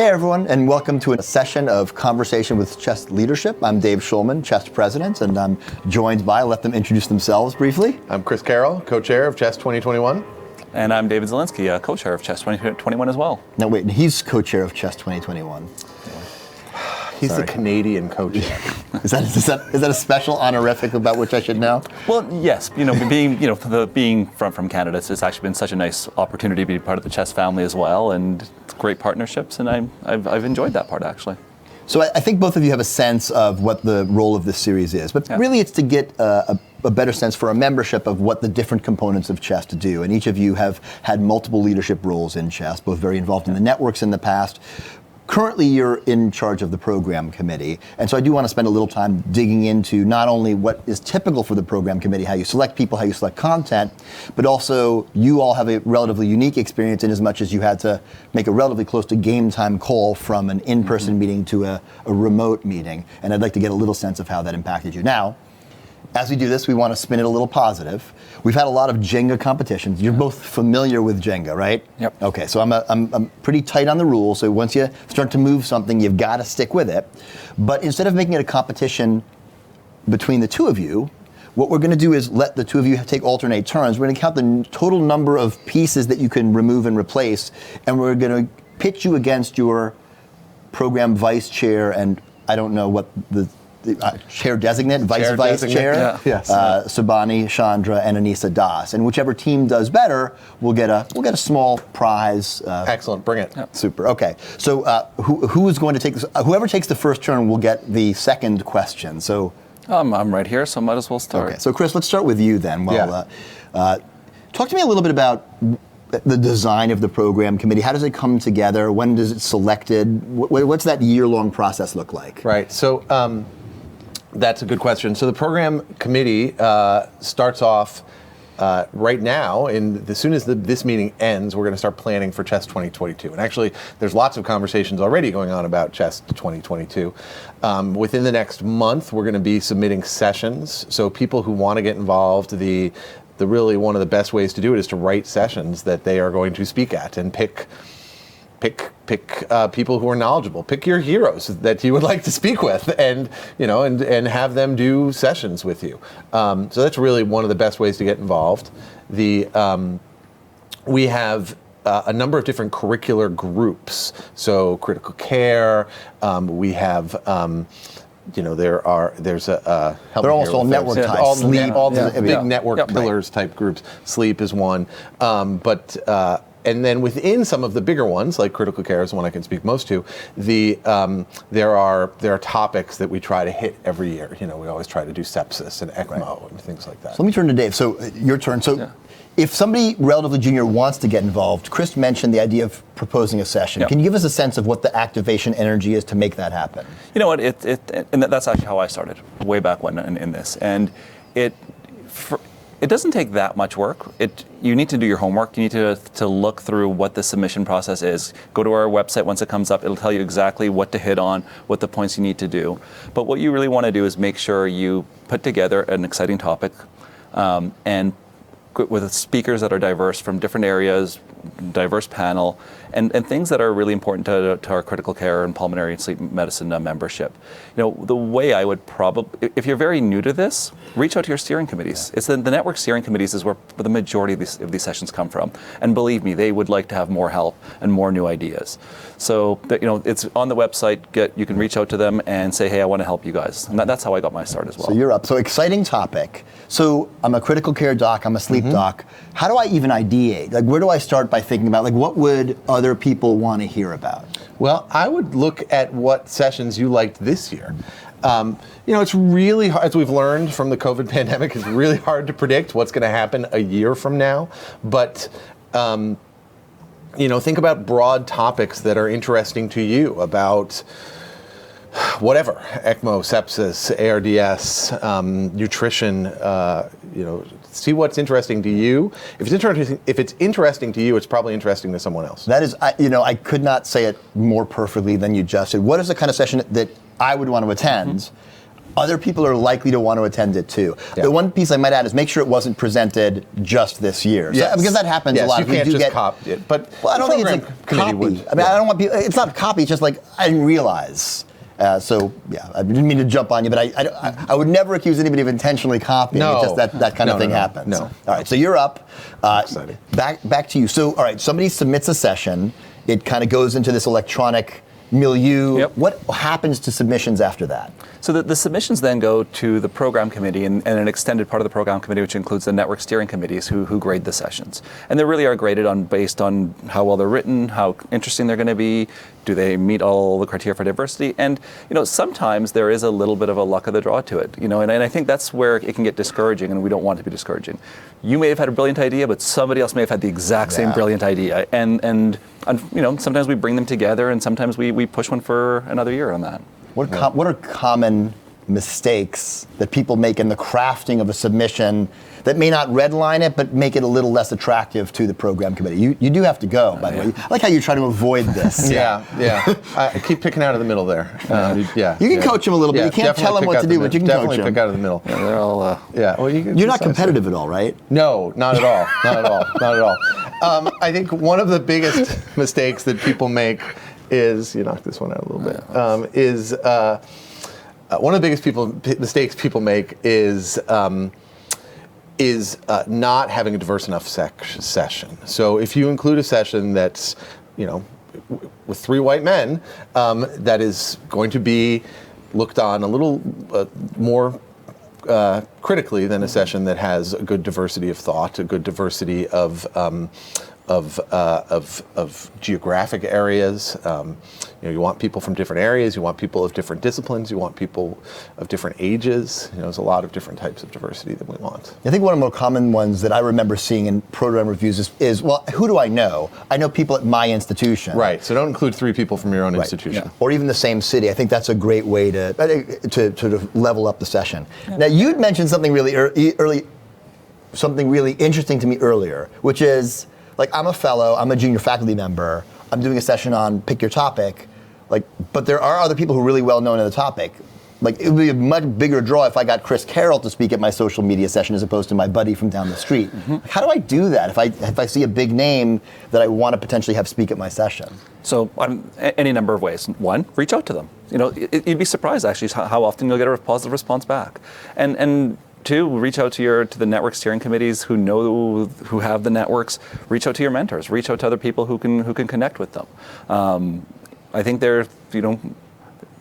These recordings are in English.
Hey everyone, and welcome to a session of Conversation with Chest Leadership. I'm Dave Schulman, Chest President, and I'm joined by, let them introduce themselves briefly. I'm Chris Carroll, co-chair of Chest 2021. And I'm David Zielinski, co-chair of Chest 2021 as well. No, wait, he's co-chair of Chest 2021. He's the Canadian co-chair. Is that a special honorific about which I should know? Well, yes. Being from Canada, it's actually been such a nice opportunity to be part of the Chest family as well, and great partnerships, and I've enjoyed that part actually. So I think both of you have a sense of what the role of this series is, but really it's to get a better sense for a membership of what the different components of Chest do. And each of you have had multiple leadership roles in Chest, both very involved in the networks in the past. Currently, you're in charge of the program committee, and so I do want to spend a little time digging into not only what is typical for the program committee, how you select people, how you select content, but also you all have a relatively unique experience in as much as you had to make a relatively close to game time call from an in-person meeting to a remote meeting, and I'd like to get a little sense of how that impacted you. Now, as we do this, we want to spin it a little positive. We've had a lot of Jenga competitions. You're both familiar with Jenga, right? Yep. Okay, so I'm pretty tight on the rules. So once you start to move something, you've got to stick with it. But instead of making it a competition between the two of you, what we're going to do is let the two of you take alternate turns. We're going to count the total number of pieces that you can remove and replace, and we're going to pitch you against your program vice chair, and I don't know what the chair designate, vice chair, Yes. Subhani, Chandra, and Anissa Das. And whichever team does better, we'll get a small prize. Excellent, bring it. Super. Okay. So who is going to take this? Whoever takes the first turn will get the second question. So I'm right here, so might as well start. Okay. So Chris, let's start with you then. Well, talk to me a little bit about the design of the program committee. How does it come together? When does it selected? What's that year-long process look like? Right, so that's a good question. So the program committee starts off right now, and as soon as this meeting ends, we're going to start planning for Chest 2022. And actually, there's lots of conversations already going on about Chest 2022. Within the next month, we're going to be submitting sessions. So people who want to get involved, the really one of the best ways to do it is to write sessions that they are going to speak at and pick people who are knowledgeable. Pick your heroes that you would like to speak with, and have them do sessions with you. So that's really one of the best ways to get involved. We have a number of different curricular groups. So critical care. We have. There's a. They're almost all network types. All the big network pillars type groups. Sleep is one, and then within some of the bigger ones, like critical care is the one I can speak most to, there are topics that we try to hit every year. We always try to do sepsis and ECMO and things like that. So let me turn to Dave. So your turn. So if somebody relatively junior wants to get involved, Chris mentioned the idea of proposing a session. Can you give us a sense of what the activation energy is to make that happen? You know what, and that's actually how I started, way back when in this. And it doesn't take that much work. You need to do your homework. You need to look through what the submission process is. Go to our website once it comes up. It'll tell you exactly what to hit on, what the points you need to do. But what you really want to do is make sure you put together an exciting topic and with speakers that are diverse from different areas, diverse panel, and things that are really important to our critical care and pulmonary and sleep medicine membership. The way I would probably, if you're very new to this, reach out to your steering committees. It's the network steering committees is where the majority of these sessions come from. And believe me, they would like to have more help and more new ideas. So it's on the website. You can reach out to them and say, hey, I want to help you guys. And that's how I got my start as well. So you're up. So exciting topic. So I'm a critical care doc. I'm a sleep doc. How do I even ideate? Like, where do I start by thinking about, like, what would other people want to hear about? Well, I would look at what sessions you liked this year. It's really hard, as we've learned from the COVID pandemic, it's really hard to predict what's going to happen a year from now. But, think about broad topics that are interesting to you about whatever, ECMO, sepsis, ARDS, nutrition, see what's interesting to you. If it's interesting to you, it's probably interesting to someone else. That is, I could not say it more perfectly than you just said. What is the kind of session that I would want to attend? other people are likely to want to attend it too. Yeah. The one piece I might add is make sure it wasn't presented just this year. So, Yes. because that happens a lot. You can't just copy it. But well, I don't think it's program a committee copy. would- I mean, I don't want people. It's not a copy. It's just like I didn't realize. So yeah, I didn't mean to jump on you, but I would never accuse anybody of intentionally copying. No. It's just that kind of thing No. happens. No. All right, so you're up. Excited. Back to you. So all right, somebody submits a session. It kind of goes into this electronic milieu. Yep. What happens to submissions after that? So the submissions then go to the program committee and an extended part of the program committee, which includes the network steering committees who grade the sessions. And they really are graded based on how well they're written, how interesting they're going to be, do they meet all the criteria for diversity? And sometimes there is a little bit of a luck of the draw to it. And I think that's where it can get discouraging, and we don't want it to be discouraging. You may have had a brilliant idea, but somebody else may have had the exact same brilliant idea. And sometimes we bring them together, and sometimes we push one for another year on that. What are common mistakes that people make in the crafting of a submission that may not redline it, but make it a little less attractive to the program committee? You do have to go, by the way. I like how you try to avoid this. Yeah. I keep picking out of the middle there. You can coach them a little bit. You can't tell them what to do, but you can coach definitely them. pick out of the middle. Yeah, they're all. Well, You're not competitive at all, right? No, not at all. Not at all. Not at all. I think one of the biggest mistakes that people make is, you knocked this one out a little bit, one of the biggest mistakes people make is not having a diverse enough session. So if you include a session that's, with 3 white men, that is going to be looked on a little more critically than a session that has a good diversity of thought, a good diversity of geographic areas. You want people from different areas. You want people of different disciplines. You want people of different ages. There's a lot of different types of diversity that we want. I think one of the more common ones that I remember seeing in program reviews is well, who do I know? I know people at my institution. Right. So don't include 3 people from your own institution. Yeah. Or even the same city. I think that's a great way to level up the session. Yeah. Now, you'd mentioned something really something really interesting to me earlier, which is, I'm a fellow, I'm a junior faculty member, I'm doing a session on pick your topic, but there are other people who are really well known in the topic. It would be a much bigger draw if I got Chris Carroll to speak at my social media session as opposed to my buddy from down the street. Mm-hmm. How do I do that if I see a big name that I want to potentially have speak at my session? So any number of ways. One, reach out to them. You'd be surprised actually how often you'll get a positive response back. And 2, reach out to the network steering committees who have the networks. Reach out to your mentors. Reach out to other people who can connect with them. I think there,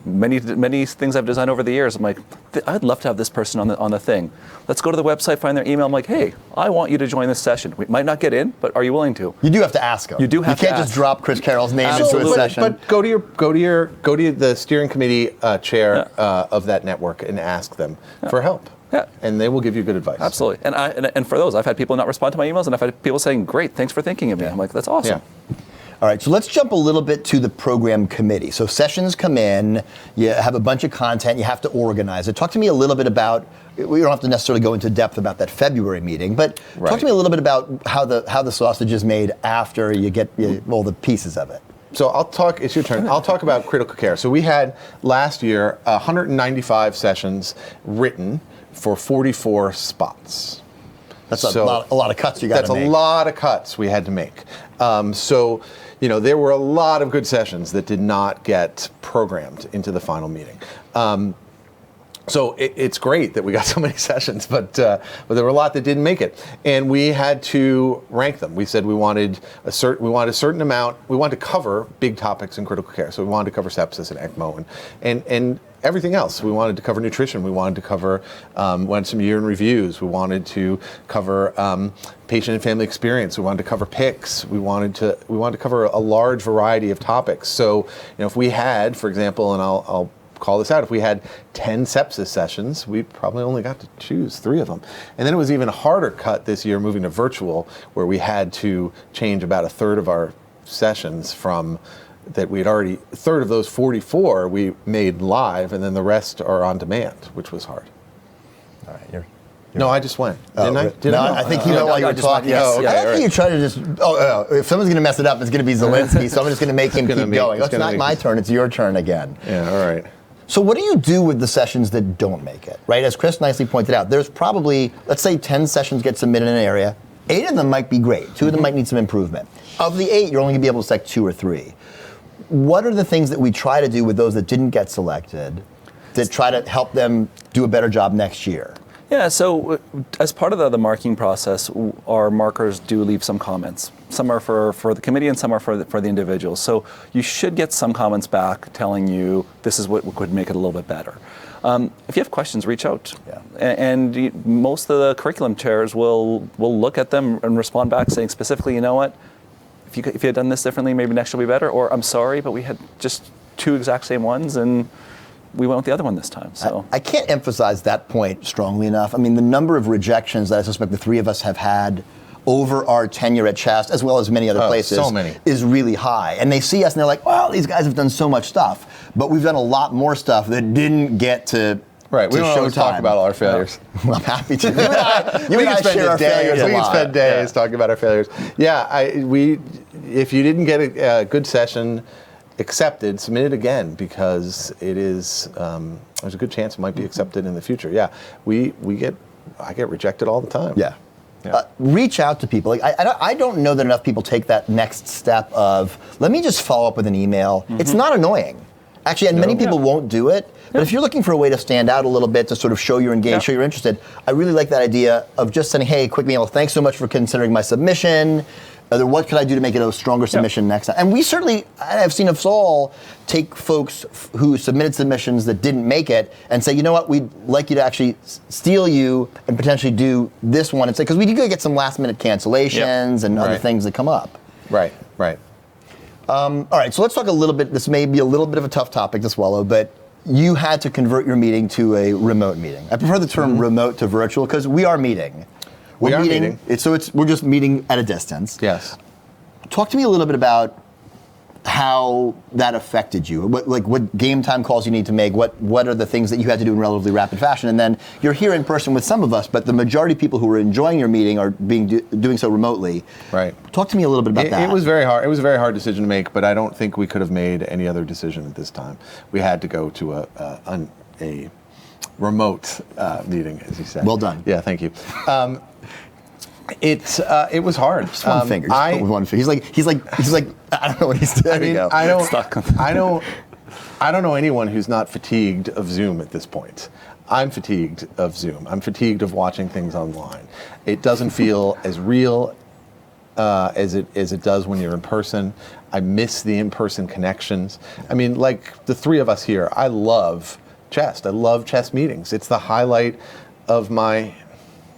many things I've designed over the years. I'm like, I'd love to have this person on the thing. Let's go to the website, find their email. I'm like, hey, I want you to join this session. We might not get in, but are you willing to? You do have to ask them. You do have to. You can't just drop Chris Carroll's name into a session. But go to the steering committee chair of that network and ask them for help. Yeah. And they will give you good advice. Absolutely. And for those, I've had people not respond to my emails, and I've had people saying, great, thanks for thinking of me. I'm like, that's awesome. Yeah. All right, so let's jump a little bit to the program committee. So sessions come in, you have a bunch of content, you have to organize it. Talk to me a little bit about, we don't have to necessarily go into depth about that February meeting, but talk to me a little bit about how the sausage is made after you get all the pieces of it. So it's your turn. I'll talk about critical care. So we had last year 195 sessions written for 44 spots. That's a lot of cuts you got to make. That's a lot of cuts we had to make. There were a lot of good sessions that did not get programmed into the final meeting. So it's great that we got so many sessions, but there were a lot that didn't make it, and we had to rank them. We said we wanted a certain amount. We wanted to cover big topics in critical care, so we wanted to cover sepsis and ECMO and everything else. We wanted to cover nutrition. We wanted to cover some year in reviews. We wanted to cover patient and family experience. We wanted to cover PICS. We wanted to cover a large variety of topics. So if we had, for example, and I'll call this out, if we had 10 sepsis sessions, we probably only got to choose 3 of them. And then it was even a harder cut this year moving to virtual, where we had to change about a third of our sessions from that we had already, a third of those 44 we made live, and then the rest are on demand, which was hard. All right, no, I just went. Didn't I? No, I think you know while you're talking. Yes, I think you try to just, if someone's going to mess it up, it's going to be Zelensky, so I'm just going to make him keep going. It's not my turn, it's your turn again. Yeah, all right. So what do you do with the sessions that don't make it, right? As Chris nicely pointed out, there's probably, let's say 10 sessions get submitted in an area. 8 of them might be great. 2 of them might need some improvement. Of the 8, you're only gonna be able to select 2 or 3. What are the things that we try to do with those that didn't get selected to try to help them do a better job next year? Yeah, so as part of the marking process, our markers do leave some comments. Some are for the committee and some are for the individuals. So you should get some comments back telling you this is what could make it a little bit better. If you have questions, reach out. Yeah. And most of the curriculum chairs will look at them and respond back saying specifically, you know what, if you had done this differently, maybe next will be better, or I'm sorry, but we had just 2 exact same ones and we went with the other one this time. So I can't emphasize that point strongly enough. I mean, the number of rejections that I suspect the 3 of us have had over our tenure at Chest, as well as many other places, so many. is really high. And they see us and they're like, well, these guys have done so much stuff, but we've done a lot more stuff that didn't get to Right, we to don't always talk Showtime. about all our failures. Well, I'm happy to. You and I share our failures a We can lot. spend days talking about our failures. Yeah, if you didn't get a good session accepted, submit it again, because it is there's a good chance it might be accepted in the future. Yeah, I get rejected all the time. Yeah. Yeah. Reach out to people. Like, I don't know that enough people take that next step of, let me just follow up with an email. It's not annoying. Actually, and many people won't do it. But if you're looking for a way to stand out a little bit, to sort of show you're engaged, show you're interested, I really like that idea of just saying, hey, quick email, thanks so much for considering my submission. What could I do to make it a stronger submission next time? And we certainly, I've seen us all take folks who submitted submissions that didn't make it and say, you know what, we'd like you to actually steal you and potentially do this one. And say, because we do get some last minute cancellations and other things that come up. Right. All right, so let's talk a little bit, this may be a little bit of a tough topic to swallow, but you had to convert your meeting to a remote meeting. I prefer the term remote to virtual because we are meeting. We are meeting. We're just meeting at a distance. Yes. Talk to me a little bit about how that affected you. What game time calls you need to make. What are the things that you had to do in relatively rapid fashion? And then you're here in person with some of us, but the majority of people who are enjoying your meeting are doing so remotely. Right. Talk to me a little bit about that. It was very hard. It was a very hard decision to make, but I don't think we could have made any other decision at this time. We had to go to a remote meeting, as you said. Well done. Yeah, thank you. It was hard. Just one finger. Just put with one finger. He's like I don't know what he's doing. I mean, There you go. I don't know anyone who's not fatigued of Zoom at this point. I'm fatigued of Zoom. I'm fatigued of watching things online. It doesn't feel as real as it does when you're in person. I miss the in-person connections. I mean, like the 3 of us here, I love Chest. I love Chest meetings. It's the highlight of my.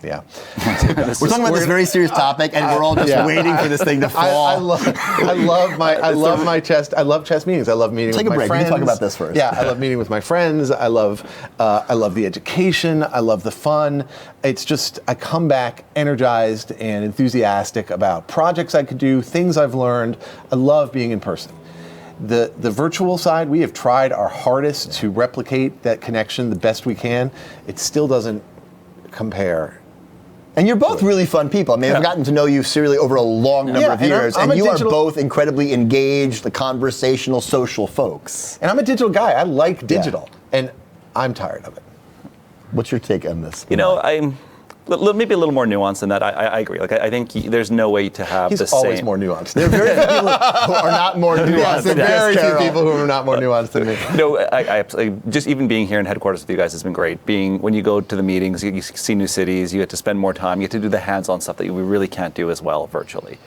Yeah. We're talking about this very serious topic, and we're all just waiting for this thing to fall. I love my Chest. I love Chest meetings. I love meeting with my friends. Take a break. We can talk about this first. Yeah, I love meeting with my friends. I love the education. I love the fun. It's just I come back energized and enthusiastic about projects I could do, things I've learned. I love being in person. The virtual side, we have tried our hardest to replicate that connection the best we can. It still doesn't compare. And you're both really fun people. I mean, I've gotten to know you serially over a long number of years, and you are both incredibly engaged, the conversational, social folks. And I'm a digital guy. I like digital, and I'm tired of it. What's your take on this? You know, I'm maybe a little more nuanced than that. I agree. Like I think there's no way to have He's the same. always more nuanced. There are very few people who are not more nuanced Yes, than very Carol. few people who are not more nuanced than me. No, I just even being here in headquarters with you guys has been great. When you go to the meetings, you see new cities, you get to spend more time, you get to do the hands-on stuff that we really can't do as well virtually.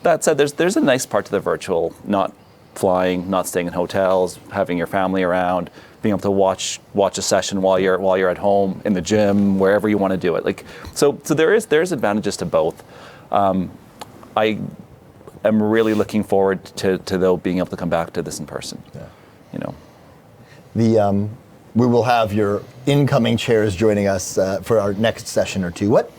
That said, there's a nice part to the virtual, not flying, not staying in hotels, having your family around, being able to watch a session while you're at home, in the gym, wherever you want to do it. Like so there's advantages to both. I am really looking forward to though being able to come back to this in person. Yeah. You know. We will have your incoming chairs joining us for our next session or two. What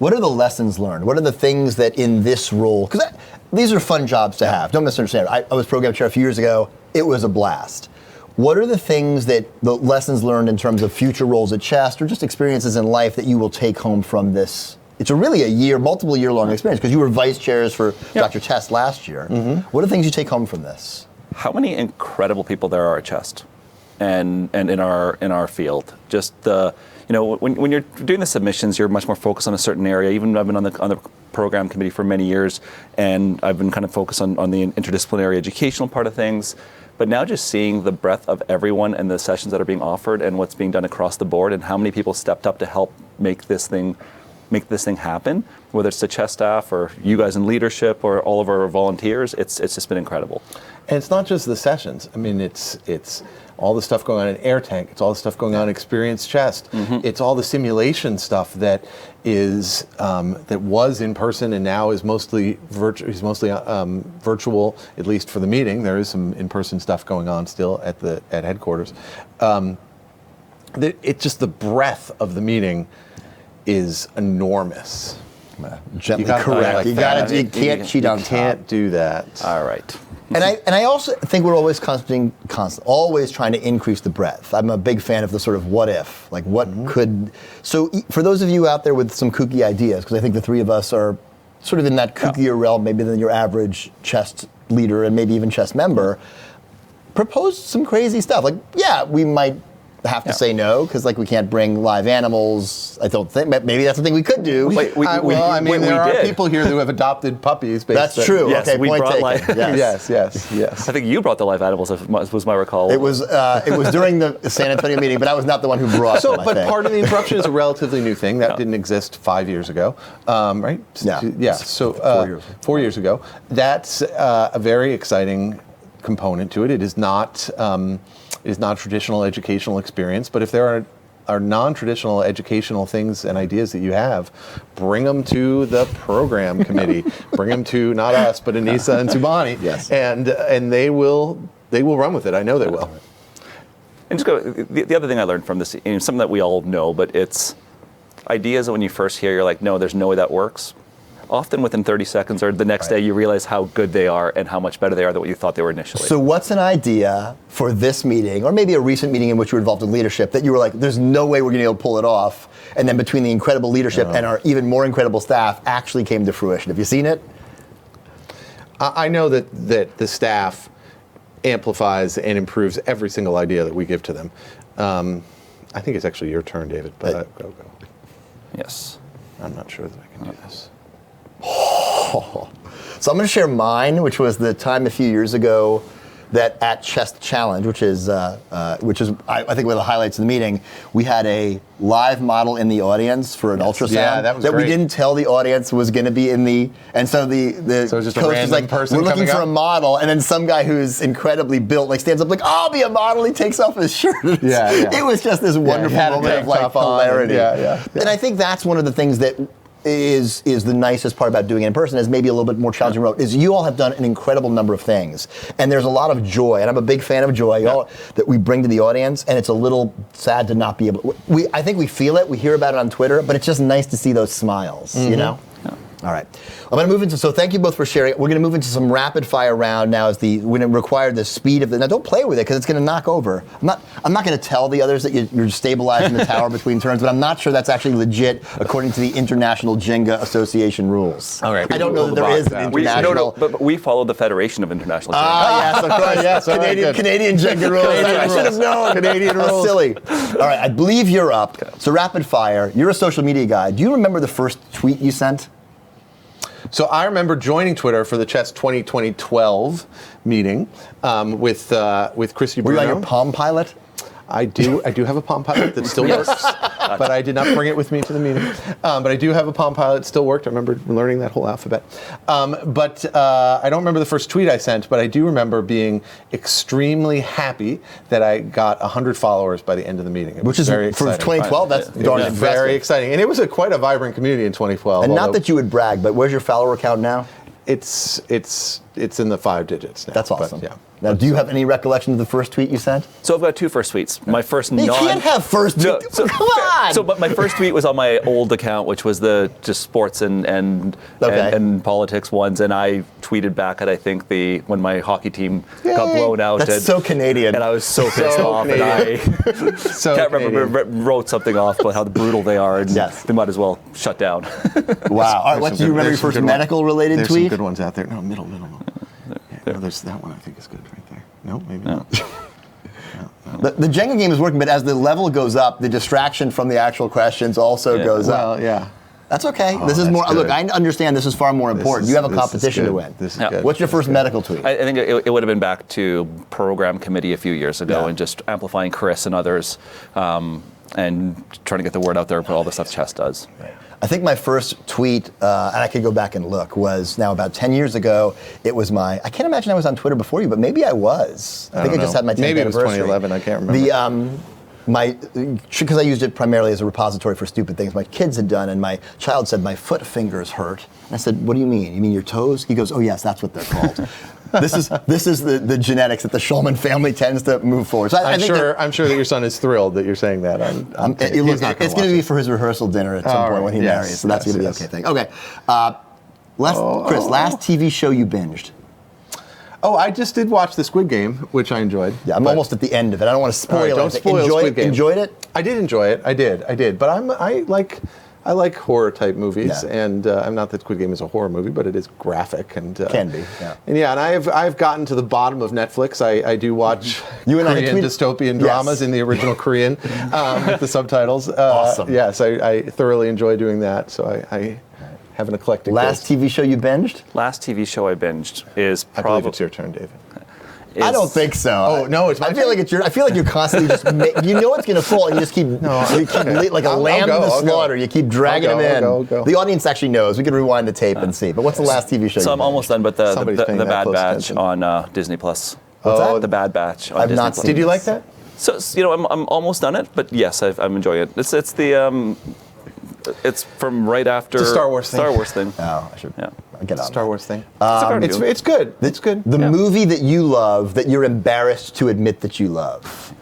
are the lessons learned? What are the things that in this role, because these are fun jobs to have, don't misunderstand. I was program chair a few years ago, it was a blast. What are the things the lessons learned in terms of future roles at Chest or just experiences in life that you will take home from this? It's really multiple year long experience because you were vice chairs for Dr. Test last year. Mm-hmm. What are the things you take home from this? How many incredible people there are at Chest? and in our field. Just the, when you're doing the submissions, you're much more focused on a certain area. Even I've been on the program committee for many years, and I've been kind of focused on the interdisciplinary educational part of things. But now just seeing the breadth of everyone and the sessions that are being offered and what's being done across the board and how many people stepped up to help make this thing happen, whether it's the CHEST staff or you guys in leadership or all of our volunteers, it's just been incredible. And it's not just the sessions. I mean, it's all the stuff going on in Air Tank. It's all the stuff going on in Experience Chest. Mm-hmm. It's all the simulation stuff that is that was in person and now is mostly virtual, at least for the meeting. There is some in-person stuff going on still at headquarters. It's just the breadth of the meeting is enormous. Gently correct. You can't cheat on top. Can't do that. All right. And I also think we're always always trying to increase the breadth. I'm a big fan of the sort of what if, like what could. So for those of you out there with some kooky ideas, because I think the three of us are sort of in that kookier realm, maybe than your average CHEST leader and maybe even CHEST member, propose some crazy stuff. Like, we might have to say no because we can't bring live animals. I don't think. Maybe that's the thing we could do. There are people here who have adopted puppies. That's true. Yes, okay, we point brought taken. Yes. yes. I think you brought the live animals, was my recall. It was during the San Antonio meeting, but I was not the one who brought them. But part of the interruption is a relatively new thing that didn't exist 5 years ago, right? Yeah. So 4 years ago. That's a very exciting component to it. It is not. Is not traditional educational experience, but if there are non-traditional educational things and ideas that you have, bring them to the program committee. Bring them to not us, but Anissa and Subhani. Yes. And they will run with it. I know they will. And just go. The other thing I learned from this, something that we all know, but it's ideas that when you first hear, you're like, no, there's no way that works. Often within 30 seconds or the next day, you realize how good they are and how much better they are than what you thought they were initially. So what's an idea for this meeting, or maybe a recent meeting in which you were involved in leadership, that you were like, there's no way we're going to be able to pull it off, and then between the incredible leadership and our even more incredible staff actually came to fruition? Have you seen it? I know that the staff amplifies and improves every single idea that we give to them. I think it's actually your turn, David, but go. Yes. I'm not sure that I can do this. So I'm going to share mine, which was the time a few years ago that at CHEST Challenge, which is I think one of the highlights of the meeting, we had a live model in the audience for an ultrasound that was great. we didn't tell the audience was going to be in the, and so the So it was just a coach was random like, person we're looking coming for up? a model, and then some guy who's incredibly built stands up like, I'll be a model. He takes off his shirt. It was just this wonderful had a moment of tank top on, hilarity. and And I think that's one of the things that is the nicest part about doing it in person, is maybe a little bit more challenging remote, is you all have done an incredible number of things. And there's a lot of joy, and I'm a big fan of joy that we bring to the audience, and it's a little sad to not be able to. I think we feel it, we hear about it on Twitter, but it's just nice to see those smiles, you know? Yeah. All right. I'm going to move into, so thank you both for sharing. We're going to move into some rapid fire round now when it required the speed of now don't play with it because it's going to knock over. I'm not going to tell the others that you're stabilizing the tower between turns, but I'm not sure that's actually legit according to the International Jenga Association rules. All right. I don't know that there is an international. But we follow the Federation of International Jenga. Yes, of course. Yes, Canadian Jenga rules. I should have known. Canadian rules. Silly. All right, I believe you're up. Okay. So rapid fire. You're a social media guy. Do you remember the first tweet you sent? So I remember joining Twitter for the CHEST 2012 meeting with Christy Bruno. Were you on your Palm Pilot? I do have a Palm Pilot that still works, but I did not bring it with me to the meeting. But I do have a Palm Pilot that still worked. I remember learning that whole alphabet. But I don't remember the first tweet I sent, but I do remember being extremely happy that I got 100 followers by the end of the meeting. Which is, very for exciting. 2012, that's darn impressive. Very exciting. And it was quite a vibrant community in 2012. And not that you would brag, but where's your follower count now? It's in the 5 digits now. That's awesome. But, yeah. Now, do you have any recollection of the first tweet you sent? So I've got two first tweets. My first You can't have first tweet. No, so, come on! So, but my first tweet was on my old account, which was the just sports and politics ones, and I tweeted back at I think when my hockey team got blown out. That's so Canadian. And I was so pissed off, and I can't remember, wrote something off about how brutal they are, and they might as well shut down. Wow. All right, what do you remember your first medical-related tweet? There's some good ones out there. No, middle. Yeah, no, there's that one I think is good right there. No, maybe not. No. The Jenga game is working, but as the level goes up, the distraction from the actual questions also goes up. Well, yeah. That's okay. Oh, this is that's more. good. Look, I understand this is far more important. You have a competition to win. This is Yeah. good. What's your first medical tweet? I think it would have been back to program committee a few years ago Yeah. and just amplifying Chris and others and trying to get the word out there about all the stuff Chess does. I think my first tweet, and I could go back and look, was now about 10 years ago. It was I can't imagine I was on Twitter before you, but maybe I was. I think I don't just know. had my 10th Maybe it was anniversary. 2011, I can't remember. Because I used it primarily as a repository for stupid things my kids had done, and my child said, my foot fingers hurt. And I said, what do you mean? You mean your toes? He goes, oh yes, that's what they're called. This is the genetics that the Shulman family tends to move forward. So I'm sure that your son is thrilled that you're saying that. It's going to be for his rehearsal dinner at some point when he marries, so that's going to be okay thing. Okay, Chris, last TV show you binged? Oh, I just did watch the Squid Game, which I enjoyed. Yeah, I'm almost at the end of it. I don't want to spoil All right, don't anything. spoil Squid Game. Enjoyed it? I did enjoy it. I did. But I like horror type movies, Yeah. and I'm not that Squid Game is a horror movie, but it is graphic and Can be, yeah. And I've gotten to the bottom of Netflix. I do watch You and I Korean tweeted- dystopian Yes. dramas in the original Korean with the subtitles. Awesome. Yes, I thoroughly enjoy doing that. So I have an eclectic. Last taste. TV show you binged? Last TV show I binged is I believe probably. it's your turn, David. I don't think so. Oh, no, it's my I feel turn? like it's your. I feel like you're constantly just. You know it's going to fall, and you just keep. Like a I'll lamb go, to the I'll go. slaughter. You keep dragging I'll go, them in. I'll go. The audience actually knows. We can rewind the tape and see. But what's the last TV show? So you I'm almost done, but the Somebody's paying that Bad close Batch attention. on Disney Plus. What's that? The Bad Batch on I've Disney not Plus. seen Did you like that? So I'm almost done it, but yes, I'm enjoying it. It's the it's from right after It's a Star Wars thing. Star Wars thing. Oh, I should Yeah. get on. Star Wars thing. It's a cartoon. It's good. It's good. The movie that you love that you're embarrassed to admit that you love.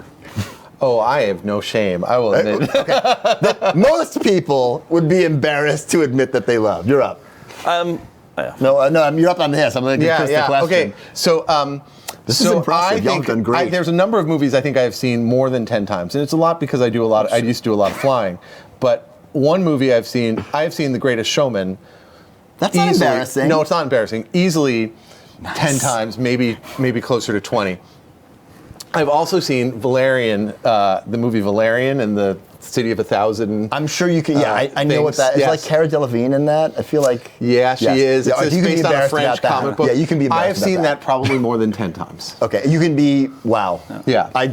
Oh, I have no shame. I will admit. Most people would be embarrassed to admit that they love. You're up. Yeah. No, you're up on this. I'm going to give Chris the question. Okay. So, This is impressive. Y'all have done great. There's a number of movies I think I've seen more than 10 times, and it's a lot because I used to do a lot of flying. But one movie I've seen The Greatest Showman. That's not easily- embarrassing. No, it's not embarrassing. Easily 10 times, maybe closer to 20. I've also seen Valerian, the movie Valerian and the City of a Thousand. I'm sure you can. Yeah, I know what things. that is. Yes. Like Cara Delevingne in that. I feel like. Yeah, she is. Yeah, It's you can be based on a embarrassed French about that. comic book. Yeah, you can be embarrassed I have about seen that. that probably more than 10 times. Okay, you can be. Wow. Yeah. I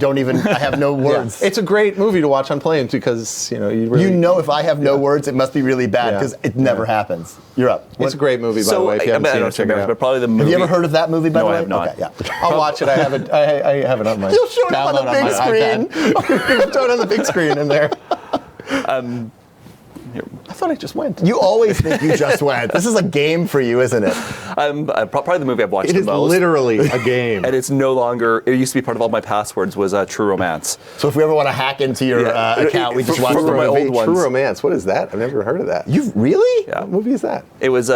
have no words. It's a great movie to watch on planes because you really, You know, if I have no words, it must be really bad Yeah. because it never happens. You're up. It's a great movie, by the way. If you haven't I seen don't it, check it out. but probably the movie. Have you ever heard of that movie? By No, the way, I have not. Okay, yeah. I'll watch it. I have it. I have it on my. You'll show it up on download the big my screen. iPad. Show it on the big screen in there. I thought I just went. You always think you just went. This is a game for you, isn't it? Probably the movie I've watched It the is most. literally a game. And it's no longer. It used to be part of all my passwords. Was True Romance. So if we ever want to hack into your Yeah. account, we just watch For the my movie. old ones. True Romance. What is that? I've never heard of that. You really? Yeah. What movie is that? It was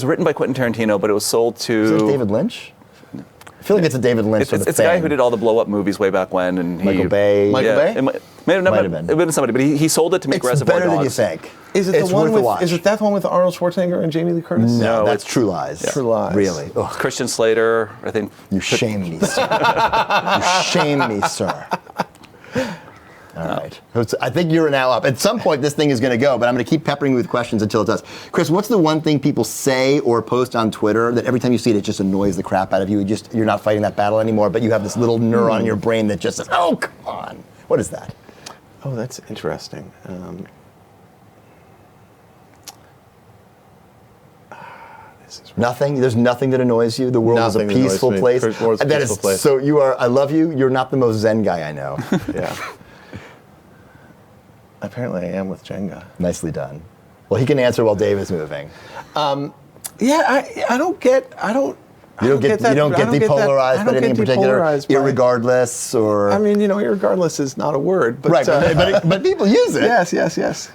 written by Quentin Tarantino, but it was sold to. Is it David Lynch? I feel like it's a David Lynch It's, sort of it's the guy thing. who did all the blow up movies way back when, and Michael Bay. Michael Bay? It might have been. somebody, but he sold it to make It's Reservoir better than you Dogs. think. Is it It's the one worth a with? watch. Is it that one with Arnold Schwarzenegger and Jamie Lee Curtis? No, No, that's it's- True Lies. True Lies. Really? Ugh. Christian Slater, I think. You shame me, sir. You shame me, sir. All right. I think you're now up. At some point, this thing is going to go, but I'm going to keep peppering you with questions until it does. Chris, what's the one thing people say or post on Twitter that every time you see it, it just annoys the crap out of you? You're not fighting that battle anymore, but you have this little neuron in your brain that just says, "Oh, come on." What is that? Oh, that's interesting. This is Nothing. There's nothing that annoys you. The world Nothing is a annoys peaceful me. place. The world's a That peaceful is place. so. You are. I love you. You're not the most Zen guy I know. yeah. Apparently, I am with Jenga. Nicely done. Well, he can answer while Dave is moving. Yeah, I don't get. You don't get depolarized by anything in particular, irregardless, or I mean, irregardless is not a word, but right, but people use it. yes.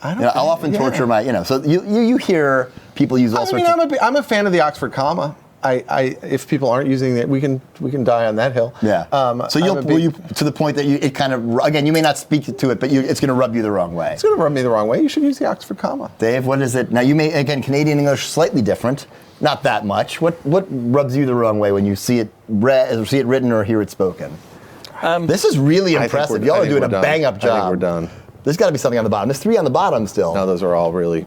I'll often torture my, so you hear people use all sorts of. I'm a fan of the Oxford comma. If people aren't using it, we can die on that hill. Yeah. So will you to the point that it kind of, again, you may not speak to it, but it's going to rub you the wrong way. It's going to rub me the wrong way. You should use the Oxford comma. Dave, what is it? Now you may, again, Canadian English slightly different. Not that much. What rubs you the wrong way when you see it written or hear it spoken? This is really impressive. Y'all are doing a bang-up job. I think we're done. There's got to be something on the bottom. There's 3 on the bottom still. No, those are all really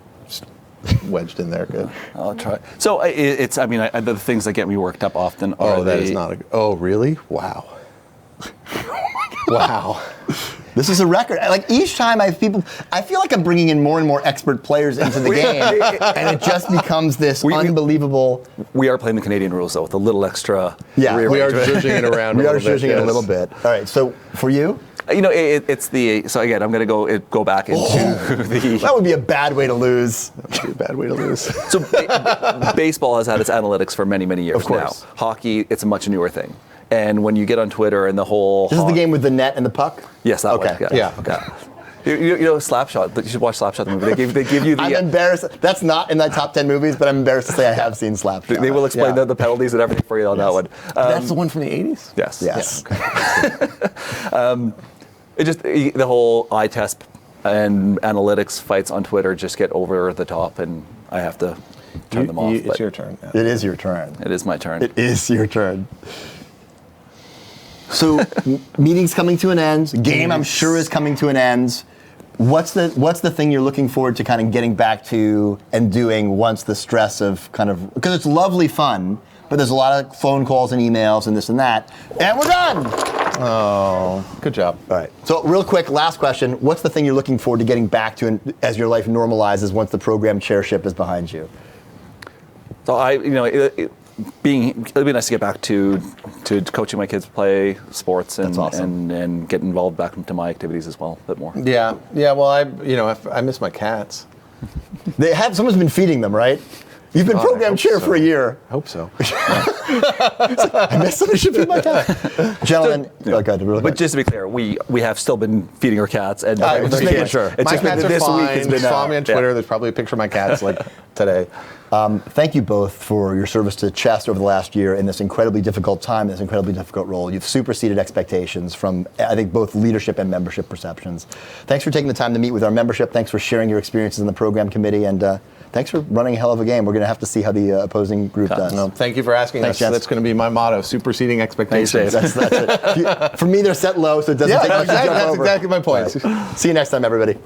wedged in there. Good. I'll try. So it's. I mean, the things that get me worked up often are. Oh, that is not. Oh, really? Wow. Wow. This is a record. Like each time I feel like I'm bringing in more and more expert players into the game, and it just becomes this unbelievable. We are playing the Canadian rules though, with a little extra. Yeah, we are zhuzhing it around. We are zhuzhing it a little bit. All right. So for you. It's the. So again, I'm going to go back into the. That would be a bad way to lose. That would be a bad way to lose. So baseball has had its analytics for many, many years Of course. now. Hockey, it's a much newer thing. And when you get on Twitter and the whole. This is the game with the net and the puck? Yes, that okay. one. Yeah. Okay. You know, Slapshot. You should watch Slapshot, the movie. They give you the. I'm embarrassed. That's not in my top 10 movies, but I'm embarrassed to say I have seen Slapshot. They will explain the penalties and everything for you on that one. That's the one from the 80s? Yes. Yes. Yeah, okay. It just the whole eye test and analytics fights on Twitter just get over the top, and I have to turn them off. It's your turn. Yeah. It is your turn. It is my turn. It is your turn. So, meeting's coming to an end. Game, I'm sure, is coming to an end. What's the thing you're looking forward to kind of getting back to and doing once the stress of kind of, because it's lovely fun, but there's a lot of phone calls and emails and this and that, and we're done. Oh, good job. All right. So real quick, last question. What's the thing you're looking forward to getting back to as your life normalizes once the program chairship is behind you? So it'd be nice to get back to coaching my kids play sports and That's awesome. and get involved back into my activities as well a bit more. Yeah. Well, I miss my cats. Someone's been feeding them, right? You've been program chair for a year. I hope so. I missed somebody should feed my cat. Gentlemen, But just to be clear, we have still been feeding our cats and just making sure. It's My just been cats are this fine. week has been Follow me on Twitter. There's probably a picture of my cats like today. Thank you both for your service to Chest over the last year in this incredibly difficult time, this incredibly difficult role. You've superseded expectations from, I think, both leadership and membership perceptions. Thanks for taking the time to meet with our membership. Thanks for sharing your experiences in the program committee, and thanks for running a hell of a game. We're going to have to see how the opposing group does. No, thank you for asking Thanks, us. gents. That's going to be my motto: superseding expectations. That's it. For me, they're set low, so it doesn't take much to jump that's over. exactly my point. All right. See you next time, everybody.